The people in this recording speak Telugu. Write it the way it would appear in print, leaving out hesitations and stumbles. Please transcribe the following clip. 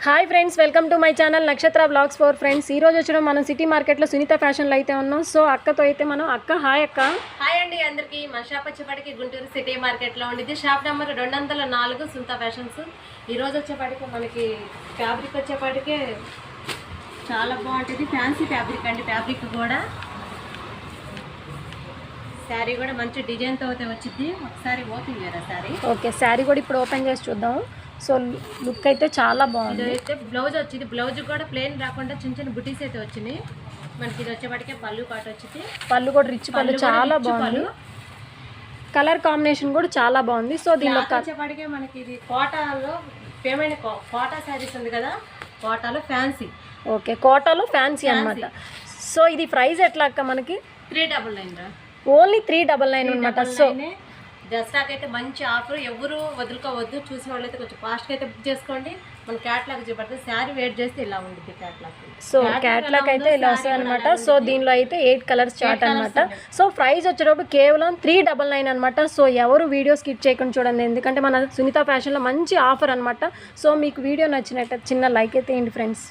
Hi friends, welcome to my channel నక్షత్ర బ్లాగ్స్ ఫర్ ఫ్రెండ్స్. ఈ రోజు వచ్చడం మనం సిటీ మార్కెట్లో సునీత ఫ్యాషన్లో అయితే ఉన్నాం. సో అక్కతో అయితే మనం హాయ్ అక్క. హాయ్ అండి అందరికీ. మా షాప్ వచ్చేపాటికి గుంటూరు సిటీ మార్కెట్లో ఉండేది. Shop number 204 Sunitha fashions. ఈ రోజు వచ్చేపాటికి మనకి ఫ్యాబ్రిక్ వచ్చేపాటికి చాలా బాగుంటుంది. ఫ్యాన్సీ ఫ్యాబ్రిక్ అండి. ఫ్యాబ్రిక్ కూడా శారీ కూడా మంచి డిజైన్తో అయితే వచ్చింది. ఒకసారి ఓపెన్ చేయరా శారీ? ఓకే, శారీ కూడా ఇప్పుడు ఓపెన్ చేసి చూద్దాం. సో లుక్ అయితే చాలా బాగుంది. అయితే బ్లౌజ్ వచ్చింది. బ్లౌజ్ కూడా ప్లెయిన్ రాకుండా చిన్న చిన్న బుటీస్ అయితే వచ్చినాయి మనకి. ఇది వచ్చేపాటికే పళ్ళు పాటు వచ్చింది. పళ్ళు కూడా రిచ్ పళ్ళు చాలా బాగుంది. కలర్ కాంబినేషన్ కూడా చాలా బాగుంది. సో దీనిలో వచ్చేపాటికే మనకి ఇది కోటాలో పేమెంట్ కోటా శారీస్ ఉంది కదా, కోటాలో ఫ్యాన్సీ. ఓకే, కోటాలో ఫ్యాన్సీ అనమాట. సో ఇది ప్రైస్ ఎట్లా అక్క? మనకి 399 రా. ఓన్లీ 399 అనమాట. సో దసరాకి అయితే మంచి ఆఫర్, ఎవరు వదులుకోవద్దు. చూసిన వాళ్ళైతే కొంచెం ఫాస్ట్గా అయితే బుక్ చేసుకోండి. మన క్యాట్లాగ్ చూపడుతుంది. శారీ వెయిట్ చేస్తే ఇలా ఉంటుంది క్యాట్లాగ్. సో క్యాట్లాగ్ అయితే ఇలా వస్తుంది అనమాట. సో దీనిలో అయితే 8 కలర్స్ చార్ట్ అనమాట. సో ప్రైస్ వచ్చేటప్పుడు కేవలం 399 అనమాట. సో ఎవరు వీడియో స్కిప్ చేయకుండా చూడండి, ఎందుకంటే మన సునీత ఫ్యాషన్లో మంచి ఆఫర్ అనమాట. సో మీకు వీడియో నచ్చినట్టు చిన్న లైక్ అయితే ఏంటి ఫ్రెండ్స్.